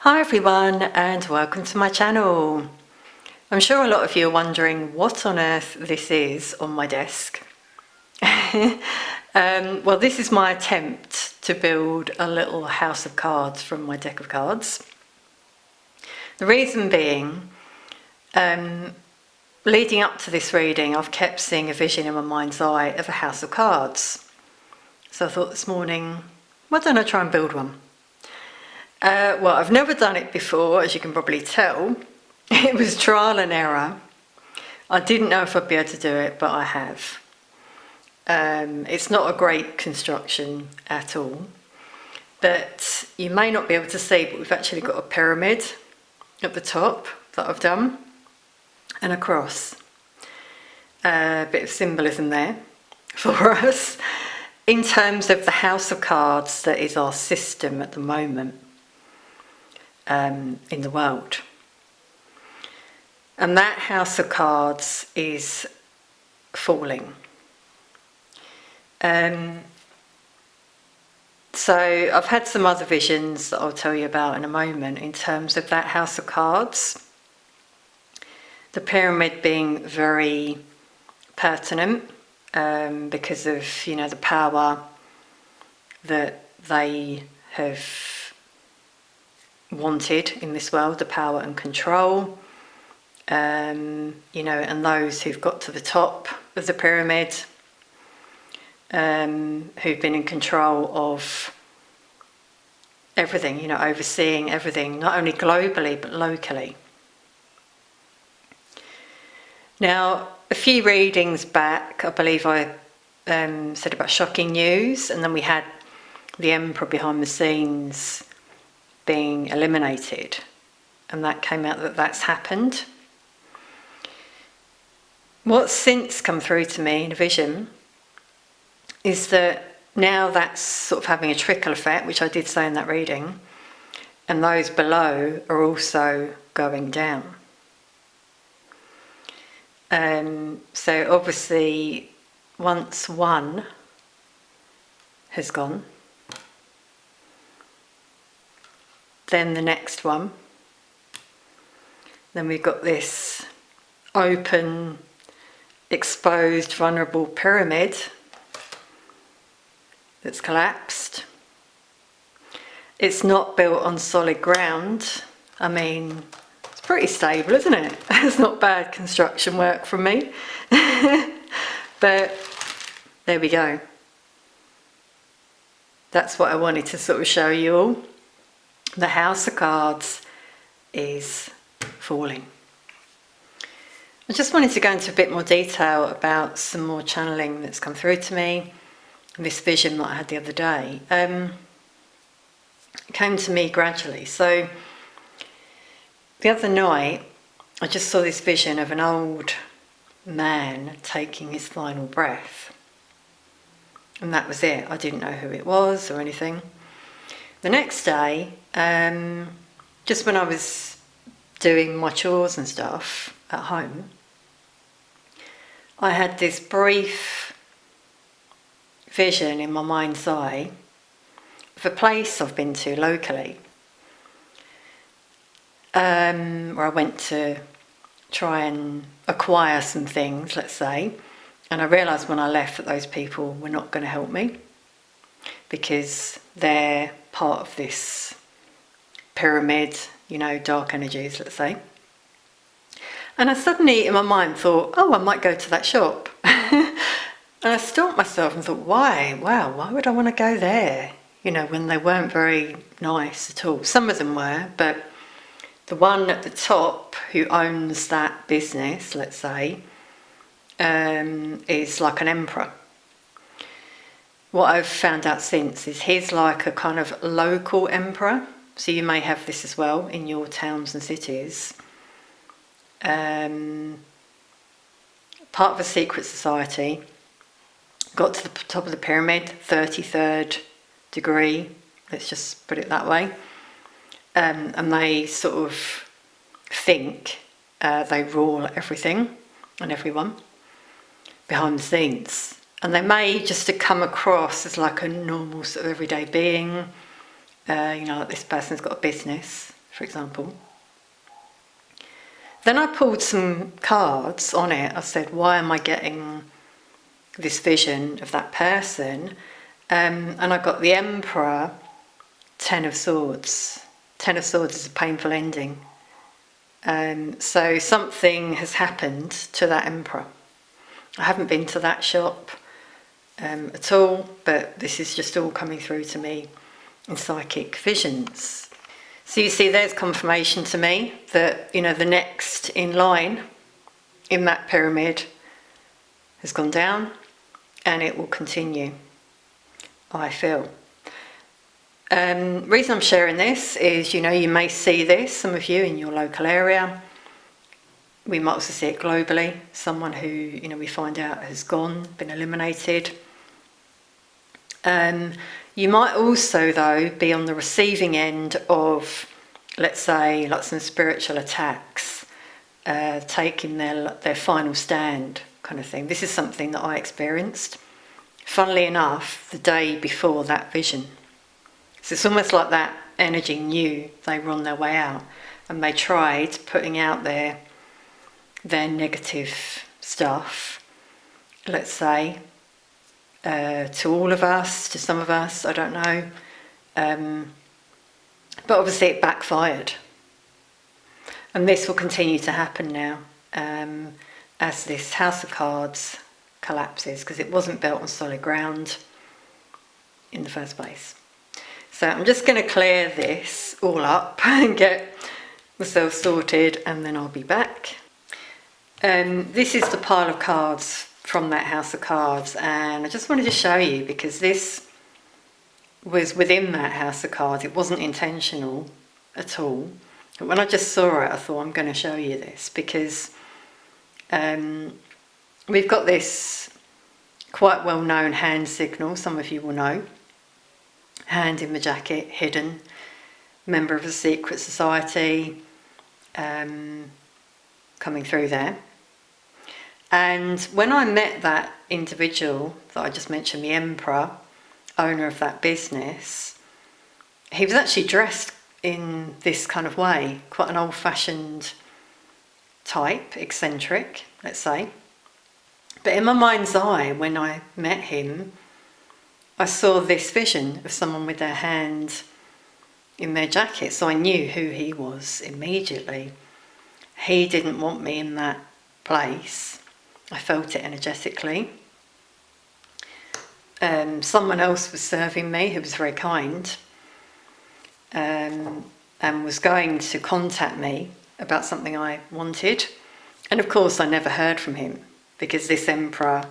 Hi everyone and welcome to my channel. I'm sure a lot of you are wondering what on earth this is on my desk. Well, this is my attempt to build a little house of cards from my deck of cards. The reason being, leading up to this reading, I've kept seeing a vision in my mind's eye of a house of cards. So I thought this morning, why don't I try and build one? Well, I've never done it before, as you can probably tell. It was trial and error. I didn't know if I'd be able to do it, but I have. It's not a great construction at all, but you may not be able to see, but we've actually got a pyramid at the top that I've done, and a cross. A bit of symbolism there for us in terms of the house of cards that is our system at the moment. In the world. And that house of cards is falling. So I've had some other visions that I'll tell you about in a moment in terms of that house of cards. The pyramid being very pertinent because of, the power that they have wanted in this world, the power and control, and those who've got to the top of the pyramid, who've been in control of everything, overseeing everything, not only globally but locally. Now, a few readings back, I believe I said about shocking news, and then we had the emperor behind the scenes being eliminated, and that came out that that's happened. What's since come through to me in a vision is that now that's sort of having a trickle effect, which I did say in that reading, and those below are also going down. So obviously once one has gone, then the next one, then we've got this open, exposed, vulnerable pyramid that's collapsed. It's not built on solid ground. I mean, it's pretty stable, isn't it? It's not bad construction work from me. But there we go. That's what I wanted to sort of show you all. The house of cards is falling. I just wanted to go into a bit more detail about some more channeling that's come through to me. This vision that I had the other day it came to me gradually. So the other night I just saw this vision of an old man taking his final breath, and that was it. I didn't know who it was or anything. The next day, just when I was doing my chores and stuff at home, I had this brief vision in my mind's eye of a place I've been to locally, where I went to try and acquire some things, let's say, and I realised when I left that those people were not going to help me because they're part of this pyramid, dark energies, let's say. And I suddenly, in my mind, thought, I might go to that shop. And I stopped myself and thought, why? Wow, why would I want to go there? When they weren't very nice at all. Some of them were, but the one at the top who owns that business, let's say, is like an emperor. What I've found out since is he's like a kind of local emperor. So you may have this as well in your towns and cities. Part of a secret society, got to the top of the pyramid, 33rd degree, let's just put it that way. And they sort of think they rule everything and everyone behind the scenes. And they may just to come across as like a normal sort of everyday being, like this person's got a business for example. Then I pulled some cards on it. I said, why am I getting this vision of that person? And I got the Emperor, Ten of Swords. Ten of Swords is a painful ending. So something has happened to that Emperor. I haven't been to that shop at all, but this is just all coming through to me in psychic visions. So you see, there's confirmation to me that, the next in line in that pyramid has gone down, and it will continue, I feel. Reason I'm sharing this is, you may see this, some of you in your local area. We might also see it globally, someone who, we find out has been eliminated. You might also, though, be on the receiving end of, let's say, like some spiritual attacks, taking their final stand kind of thing. This is something that I experienced, funnily enough, the day before that vision. So it's almost like that energy knew they were on their way out, and they tried putting out their negative stuff, let's say, to all of us, to some of us, I don't know. But obviously it backfired. And this will continue to happen now as this House of Cards collapses, because it wasn't built on solid ground in the first place. So I'm just going to clear this all up and get myself sorted, and then I'll be back. This is the pile of cards from that House of Cards, and I just wanted to show you because this was within that House of Cards. It wasn't intentional at all. But when I just saw it, I thought, I'm going to show you this because we've got this quite well-known hand signal, some of you will know. Hand in the jacket, hidden, member of a secret society, coming through there. And when I met that individual that I just mentioned, the Emperor, owner of that business, he was actually dressed in this kind of way, quite an old-fashioned type, eccentric, let's say. But in my mind's eye, when I met him, I saw this vision of someone with their hand in their jacket, so I knew who he was immediately. He didn't want me in that place. I felt it energetically. Someone else was serving me who was very kind, and was going to contact me about something I wanted. And of course I never heard from him because this Emperor,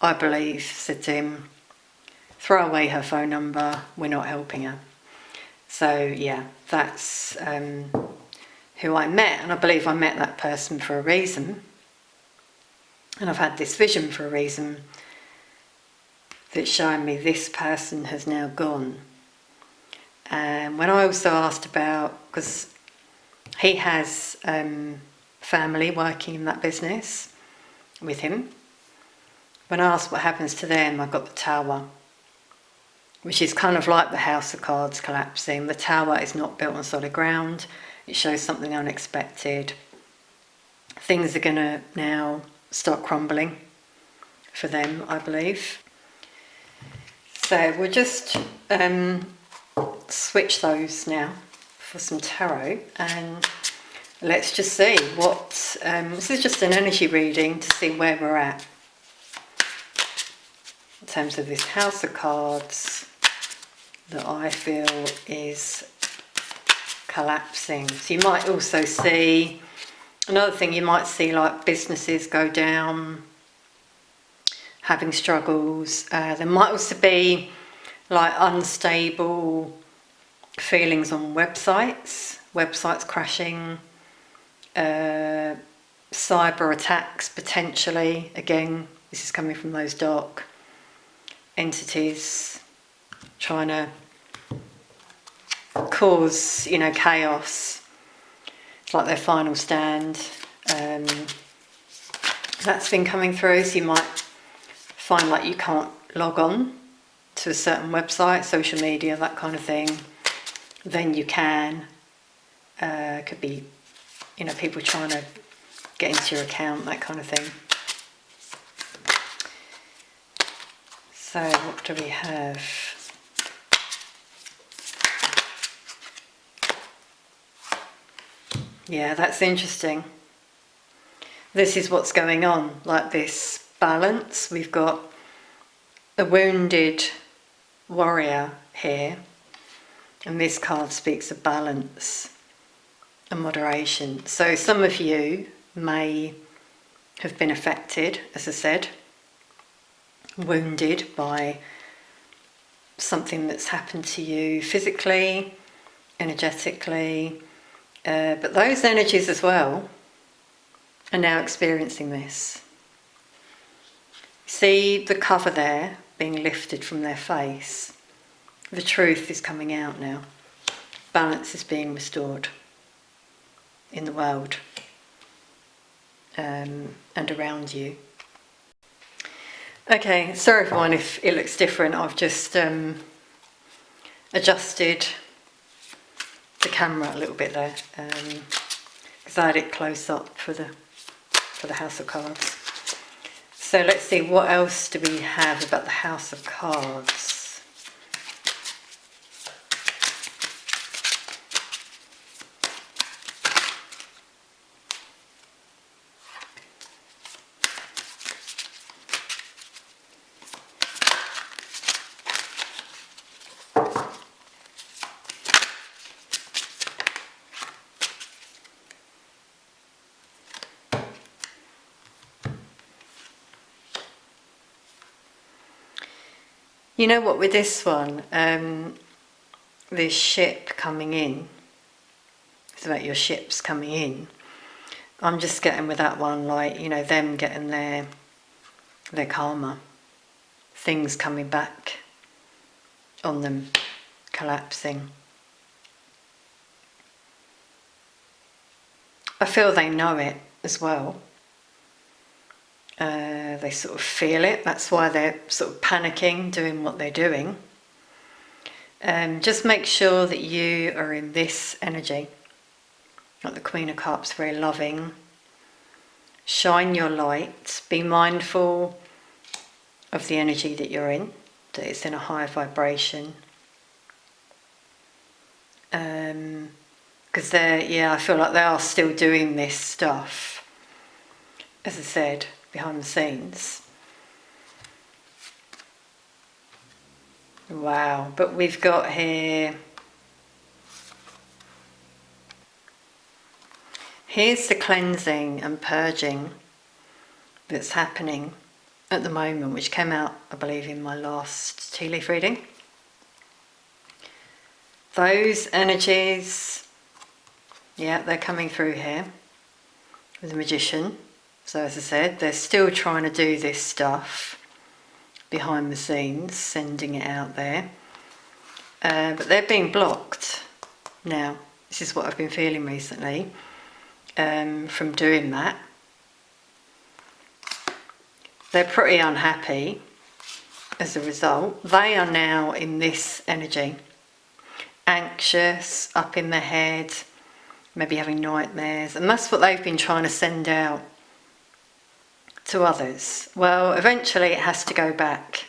I believe, said to him, throw away her phone number, we're not helping her. So yeah, that's who I met, and I believe I met that person for a reason. And I've had this vision for a reason that's showing me this person has now gone. And when I also asked about, because he has family working in that business with him, when I asked what happens to them, I got the Tower, which is kind of like the House of Cards collapsing. The Tower is not built on solid ground. It shows something unexpected. Things are going to now start crumbling for them, I believe. So we'll just switch those now for some tarot, and let's just see what, this is just an energy reading to see where we're at in terms of this House of Cards that I feel is collapsing. So you might also see, another thing, you might see like businesses go down, having struggles. There might also be like unstable feelings on websites crashing, cyber attacks potentially. Again, this is coming from those dark entities trying to cause, chaos. It's like their final stand. That's been coming through, so you might find like you can't log on to a certain website, social media, that kind of thing. Then you can. Could be, people trying to get into your account, that kind of thing. So what do we have? Yeah, that's interesting. This is what's going on, like this balance. We've got a wounded warrior here, and this card speaks of balance and moderation. So some of you may have been affected, as I said, wounded by something that's happened to you physically, energetically, but those energies as well are now experiencing this. See the cover there being lifted from their face. The truth is coming out now. Balance is being restored in the world and around you. Okay, sorry everyone if it looks different. I've just adjusted the camera a little bit there because I had it close up for the House of Cards. So let's see, what else do we have about the House of Cards? You know what, with this one, this ship coming in, it's about your ships coming in. I'm just getting with that one, like, them getting their karma, things coming back on them, collapsing. I feel they know it as well. They sort of feel it. That's why they're sort of panicking, doing what they're doing. Just make sure that you are in this energy. Like the Queen of Cups, very loving. Shine your light. Be mindful of the energy that you're in, that it's in a higher vibration. Because I feel like they are still doing this stuff, as I said, behind the scenes. Wow, but we've got here, here's the cleansing and purging that's happening at the moment, which came out, I believe, in my last tea leaf reading. Those energies, they're coming through here with the Magician. So as I said, they're still trying to do this stuff behind the scenes, sending it out there. But they're being blocked now. This is what I've been feeling recently from doing that. They're pretty unhappy as a result. They are now in this energy. Anxious, up in their head, maybe having nightmares. And that's what they've been trying to send out to others. Well, eventually it has to go back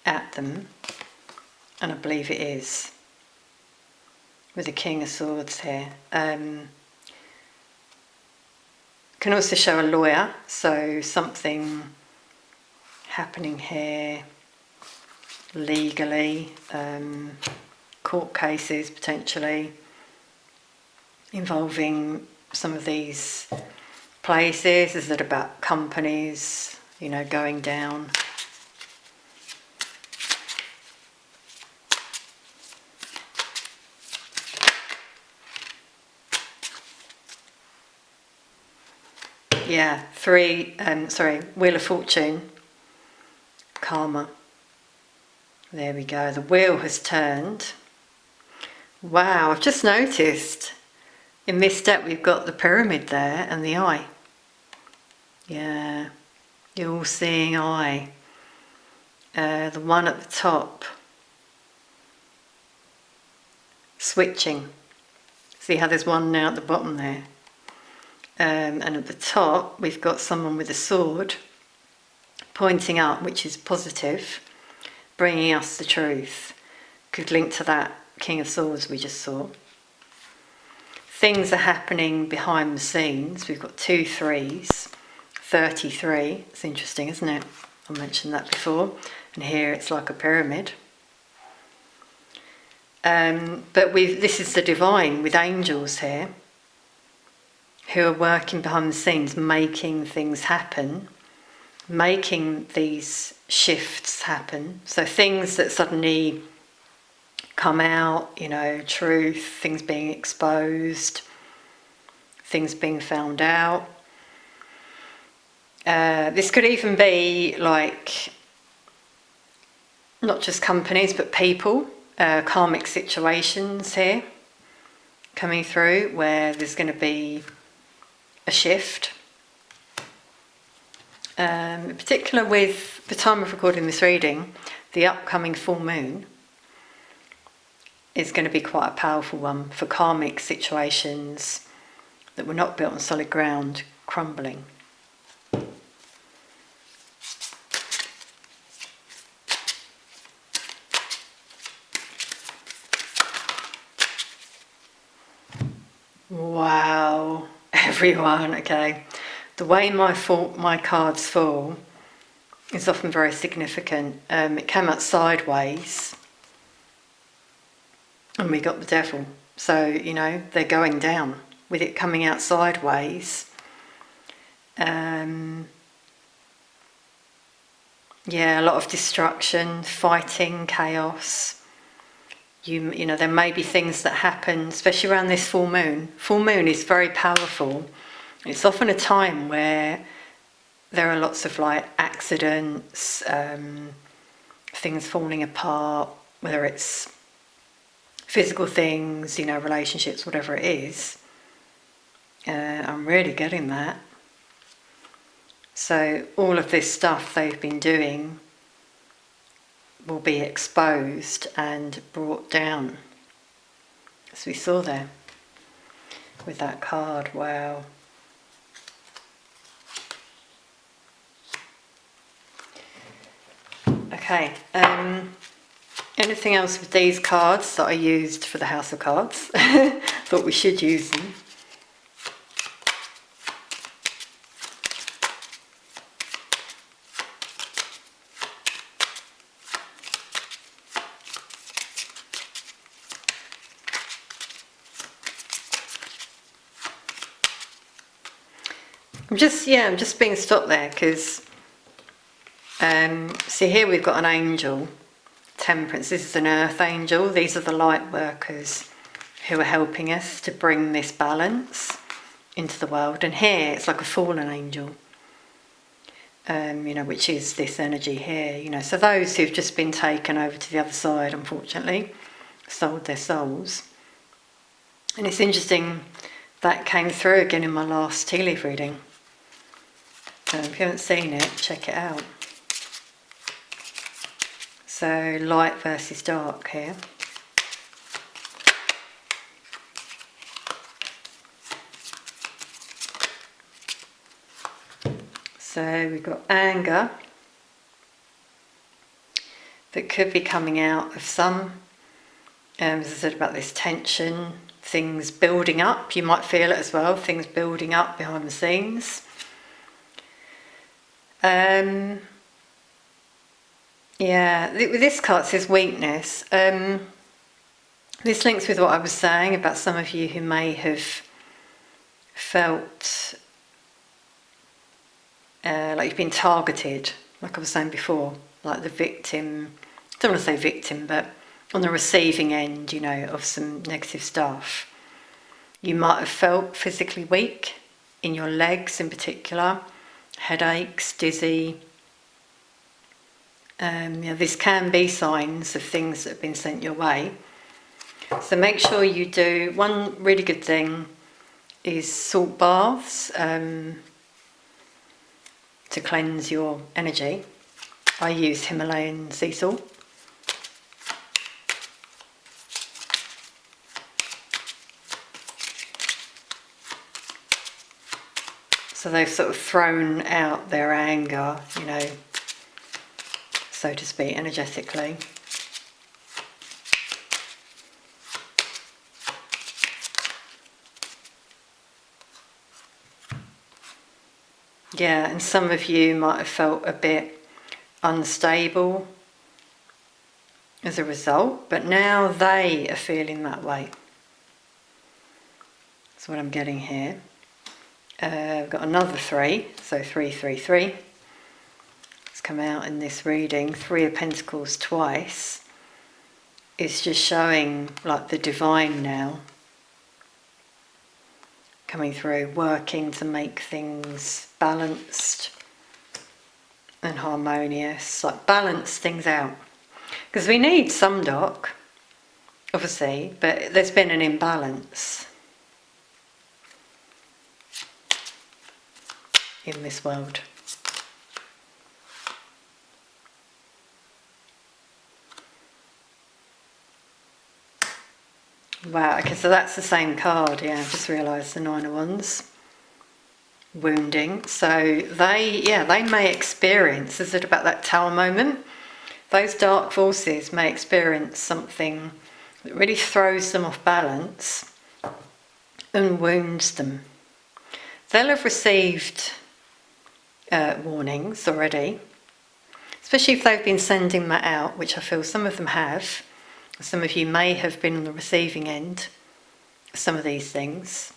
at them, and I believe it is, with the King of Swords here. Can also show a lawyer, so something happening here legally, court cases potentially involving some of these places. Is it about companies, going down? Yeah, Wheel of Fortune, karma. There we go, the wheel has turned. Wow, I've just noticed in this step we've got the pyramid there and the eye. Yeah, the all-seeing eye. The one at the top. Switching. See how there's one now at the bottom there. And at the top, we've got someone with a sword pointing up, which is positive, bringing us the truth. Could link to that King of Swords we just saw. Things are happening behind the scenes. We've got 2 3s, 33. It's interesting, isn't it? I mentioned that before. And here it's like a pyramid. But this is the divine with angels here, who are working behind the scenes, making things happen, making these shifts happen. So things that suddenly come out, you know, truth, things being exposed, things being found out. This could even be like not just companies but people, karmic situations here coming through where there's going to be a shift. In particular with the time of recording this reading, the upcoming full moon is going to be quite a powerful one for karmic situations that were not built on solid ground crumbling. Wow, everyone, okay. The way my cards fall is often very significant. It came out sideways and we got the devil. So, you know, they're going down with it coming out sideways. Yeah, a lot of destruction, fighting, chaos. You know, there may be things that happen, especially around this full moon. Full moon is very powerful. It's often a time where there are lots of like accidents, things falling apart, whether it's physical things, you know, relationships, whatever it is. I'm really getting that. So all of this stuff they've been doing will be exposed and brought down, as we saw there with that card. Wow. Okay, anything else with these cards that I used for the House of Cards? Thought we should use them. I'm just being stopped there because see here we've got an angel, Temperance. This is an earth angel. These are the light workers who are helping us to bring this balance into the world. And here it's like a fallen angel, you know, which is this energy here, you know. So those who've just been taken over to the other side, unfortunately, sold their souls. And it's interesting that came through again in my last tea leaf reading. If you haven't seen it, check it out. So light versus dark here. So we've got anger that could be coming out of some, as I said about this tension, things building up. You might feel it as well, things building up behind the scenes. Yeah, with this card it says weakness. This links with what I was saying about some of you who may have felt like you've been targeted, like I was saying before, like the victim. I don't want to say victim, but on the receiving end, you know, of some negative stuff. You might have felt physically weak in your legs in particular, headaches, dizzy. You know, this can be signs of things that have been sent your way. So make sure you do. One really good thing is salt baths to cleanse your energy. I use Himalayan sea salt. So they've sort of thrown out their anger, you know, so to speak, energetically. Yeah, and some of you might have felt a bit unstable as a result, but now they are feeling that way. That's what I'm getting here. We've got another 3, so 333. It's come out in this reading. 3 of Pentacles twice. It's just showing like the divine now coming through, working to make things balanced and harmonious, like balance things out. Because we need some doc, obviously, but there's been an imbalance in this world. Wow, okay, so that's the same card, yeah, I just realised the 9 of Wands. Wounding. So they may experience, is it about that Tower moment? Those dark forces may experience something that really throws them off balance and wounds them. They'll have received warnings already, especially if they've been sending that out, which I feel some of them have. Some of you may have been on the receiving end of some of these things.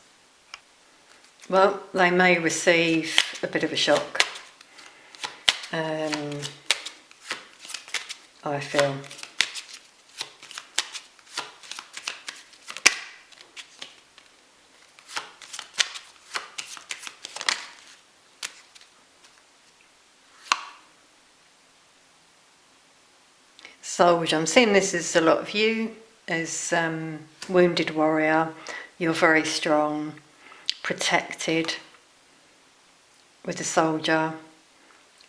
Well, they may receive a bit of a shock, I feel. Soldier, I'm seeing this as a lot of you, as wounded warrior. You're very strong, protected with the soldier.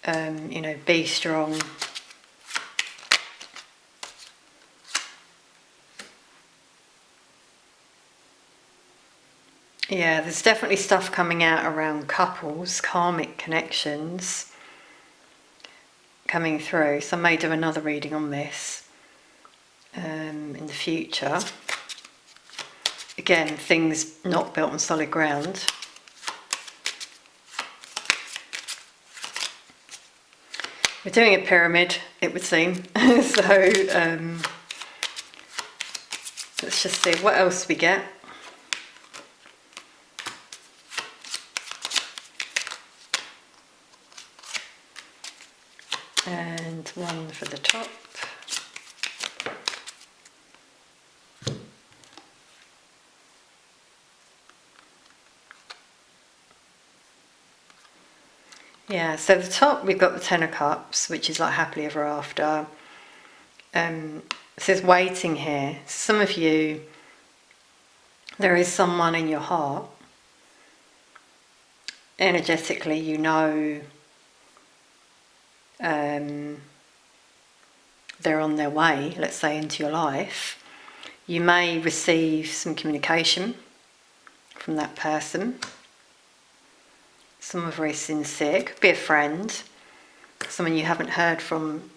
You know, be strong. Yeah, there's definitely stuff coming out around couples, karmic connections coming through. So I may do another reading on this in the future. Again, things not built on solid ground. We're doing a pyramid, it would seem. So let's just see what else we get. And 1 for the top. Yeah, so the top we've got the 10 of Cups, which is like happily ever after. It says waiting here. Some of you, there is someone in your heart. Energetically, you know they're on their way, let's say, into your life. You may receive some communication from that person. Some are very sincere. Could be a friend, someone you haven't heard from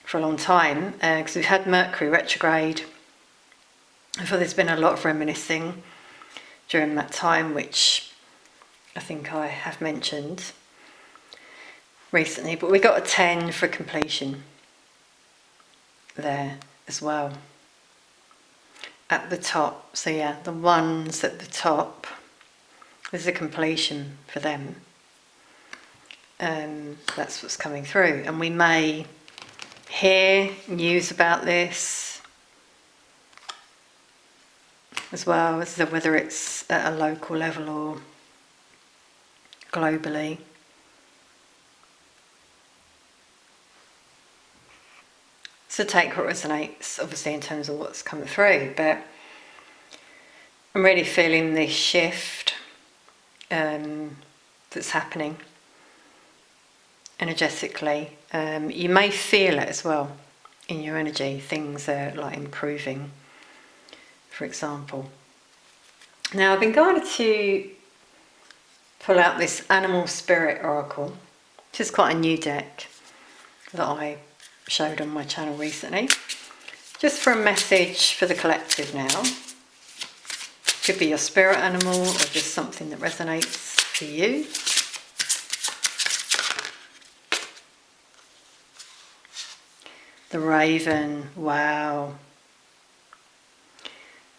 for a long time, because we've had Mercury retrograde. I feel there's been a lot of reminiscing during that time, which I think I have mentioned recently. But we got a 10 for completion there as well at the top. So yeah, the ones at the top, there's a completion for them. That's what's coming through, and we may hear news about this as well, as to whether it's at a local level or globally. So take what resonates, obviously, in terms of what's coming through, but I'm really feeling this shift that's happening energetically. You may feel it as well in your energy. Things are like improving, for example. Now I've been guided to pull out this Animal Spirit Oracle, which is quite a new deck that I showed on my channel recently. Just for a message for the collective now. Could be your spirit animal or just something that resonates for you. The Raven, wow.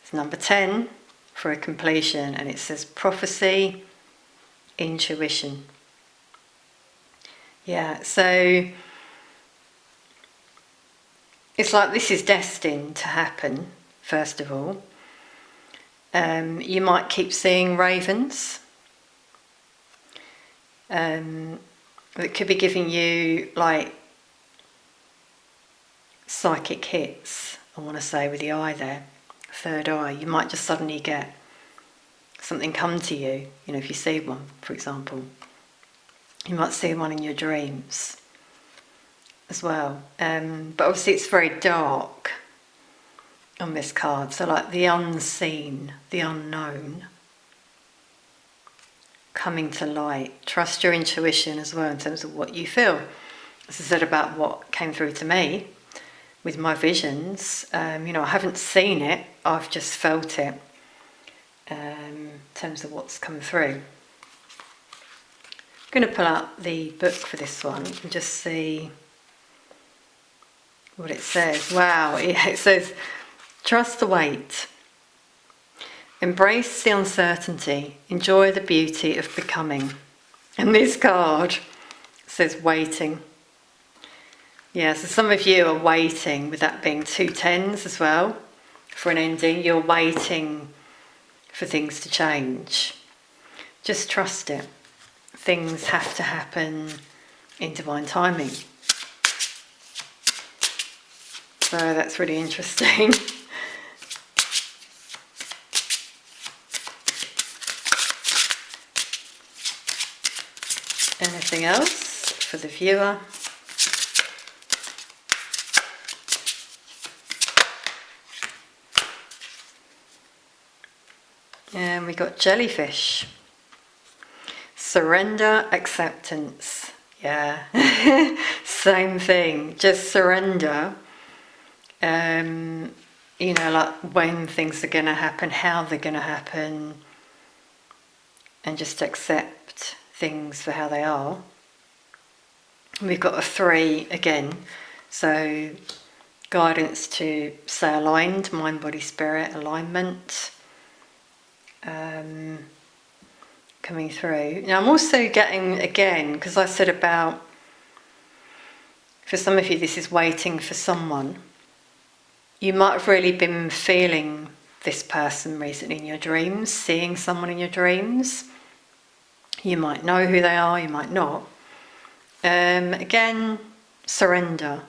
It's number 10 for a completion, and it says prophecy, intuition. Yeah, so it's like this is destined to happen, first of all. You might keep seeing ravens. It could be giving you like psychic hits, I want to say, with the eye there, third eye. You might just suddenly get something come to you, if you see one, for example. You might see one in your dreams as well. But obviously it's very dark on this card. So like the unseen, the unknown, coming to light. Trust your intuition as well in terms of what you feel. As I said about what came through to me with my visions, I haven't seen it, I've just felt it in terms of what's come through. I'm going to pull out the book for this one and just see what it says. Wow, it says, trust the wait. Embrace the uncertainty. Enjoy the beauty of becoming. And this card says waiting. Yeah, so some of you are waiting, with that being 2 10s as well, for an ending. You're waiting for things to change. Just trust it. Things have to happen in divine timing. So that's really interesting. Anything else for the viewer? And we got jellyfish. Surrender, acceptance. Yeah, same thing. Just surrender. Like when things are going to happen, how they're going to happen, and just accept things for how they are. We've got a 3 again, so guidance to stay aligned, mind, body, spirit, alignment. Coming through. Now I'm also getting, again, because I said about, for some of you this is waiting for someone. You might have really been feeling this person recently in your dreams, seeing someone in your dreams. You might know who they are, you might not. Again, surrender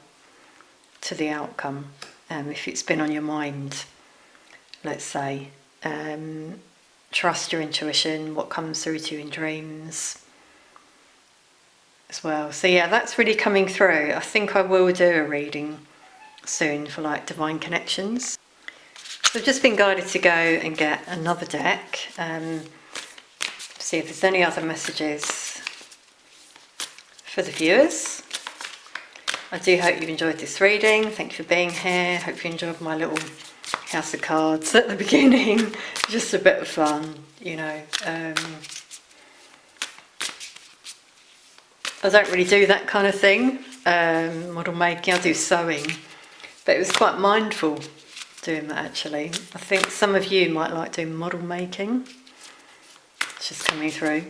to the outcome, if it's been on your mind, let's say. Trust your intuition, what comes through to you in dreams as well. So yeah, that's really coming through. I think I will do a reading soon for like divine connections. So I've just been guided to go and get another deck, see if there's any other messages for the viewers. I do hope you've enjoyed this reading. Thank you for being here. Hope you enjoyed my little house of cards at the beginning. Just a bit of fun, I don't really do that kind of thing, model making. I do sewing, but it was quite mindful doing that actually. I think some of you might like doing model making. It's just coming through.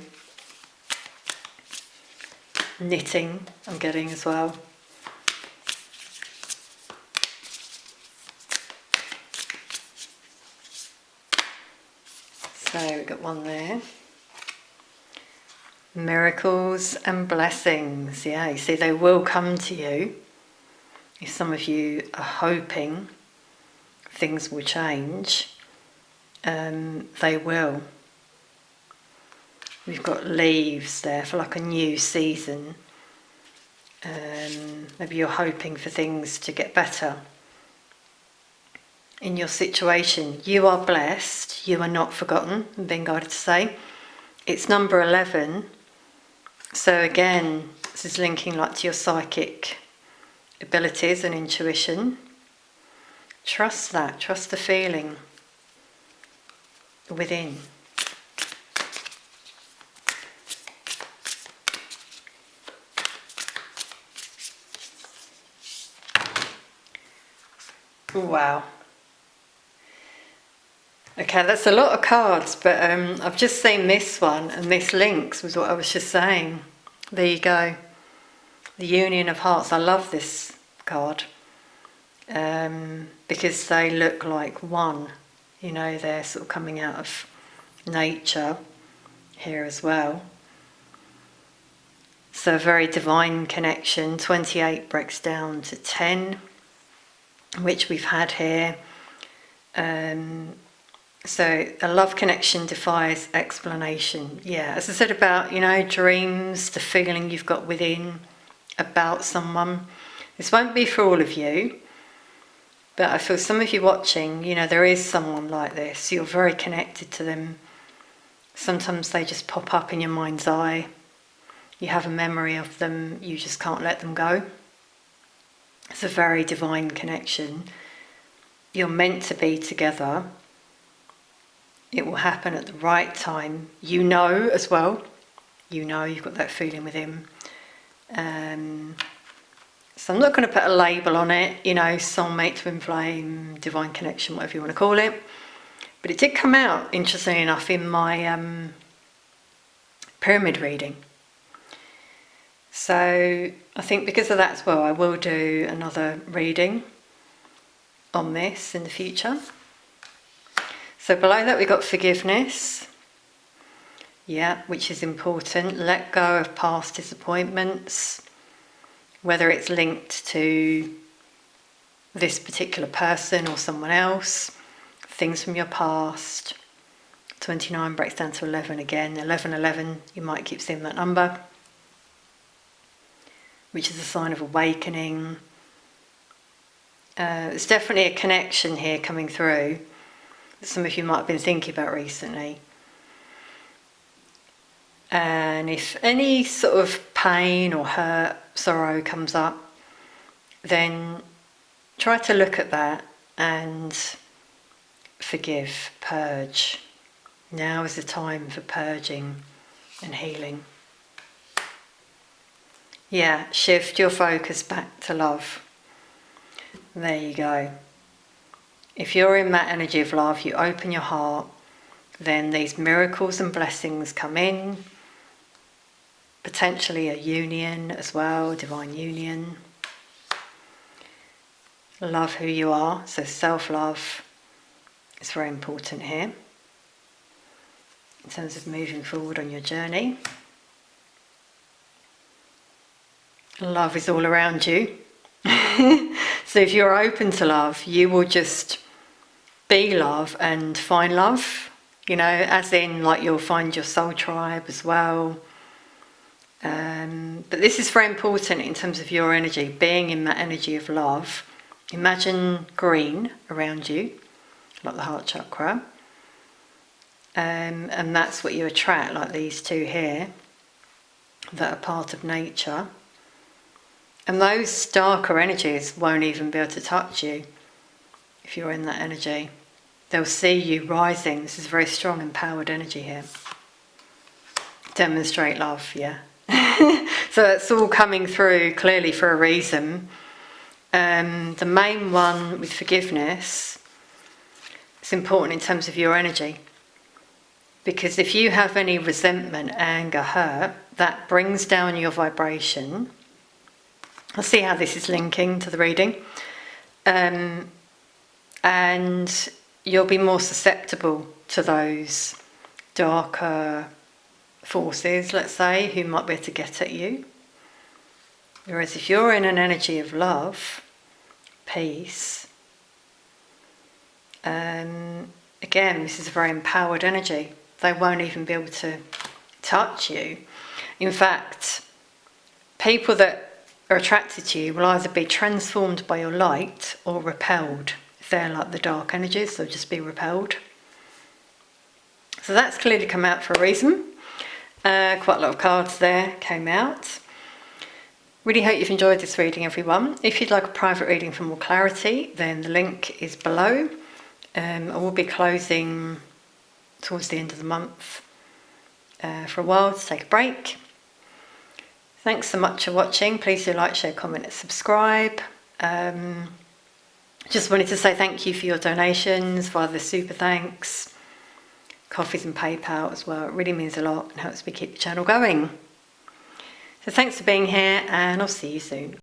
Knitting I'm getting as well. So we've got one there. Miracles and blessings. Yeah, you see, they will come to you. If some of you are hoping things will change, they will. We've got leaves there for like a new season. Maybe you're hoping for things to get better in your situation. You are blessed. You are not forgotten, I'm being guided to say. It's number 11. So again, this is linking like to your psychic abilities and intuition. Trust that, trust the feeling within. Wow. Okay, that's a lot of cards, but I've just seen this one, and this links with what I was just saying. There you go. The Union of Hearts. I love this card because they look like one. You know, they're sort of coming out of nature here as well. So a very divine connection. 28 breaks down to 10, which we've had here. So a love connection defies explanation. Yeah, as I said about, you know, dreams, the feeling you've got within about someone. This won't be for all of you, but I feel some of you watching, you know, there is someone like this. You're very connected to them. Sometimes they just pop up in your mind's eye. You have a memory of them, you just can't let them go. It's a very divine connection. You're meant to be together. It will happen at the right time. You know as well. You know you've got that feeling with him. So I'm not going to put a label on it, you know, soulmate, twin flame, divine connection, whatever you want to call it. But it did come out, interestingly enough, in my pyramid reading. So I think because of that as well, I will do another reading on this in the future. So below that we've got forgiveness. Yeah, which is important. Let go of past disappointments, whether it's linked to this particular person or someone else, things from your past. 29 breaks down to 11 again. 11, you might keep seeing that number, which is a sign of awakening. There's definitely a connection here coming through that some of you might have been thinking about recently. And if any sort of pain or hurt, sorrow comes up, then try to look at that and forgive, purge. Now is the time for purging and healing. Yeah, shift your focus back to love. There you go. If you're in that energy of love, you open your heart, then these miracles and blessings come in. Potentially a union as well, divine union. Love who you are, so self-love is very important here in terms of moving forward on your journey. Love is all around you. So if you're open to love, you will just be love and find love, you know, as in like you'll find your soul tribe as well. But this is very important in terms of your energy, being in that energy of love. Imagine green around you, like the heart chakra. And that's what you attract, like these two here, that are part of nature. And those darker energies won't even be able to touch you if you're in that energy. They'll see you rising. This is very strong, empowered energy here. Demonstrate love, yeah. So it's all coming through clearly for a reason. The main one with forgiveness, it's important in terms of your energy. Because if you have any resentment, anger, hurt, that brings down your vibration. I'll see how this is linking to the reading. And you'll be more susceptible to those darker forces, let's say, who might be able to get at you. Whereas if you're in an energy of love, peace, again, this is a very empowered energy. They won't even be able to touch you. In fact, people that are attracted to you will either be transformed by your light or repelled. If they're like the dark energies, they'll just be repelled. So that's clearly come out for a reason. Quite a lot of cards there came out. Really hope you've enjoyed this reading, everyone. If you'd like a private reading for more clarity, then the link is below. I will be closing towards the end of the month for a while to take a break. Thanks so much for watching. Please do like, share, comment and subscribe. Just wanted to say thank you for your donations via the super thanks, coffees and PayPal as well. It really means a lot and helps me keep the channel going. So thanks for being here, and I'll see you soon.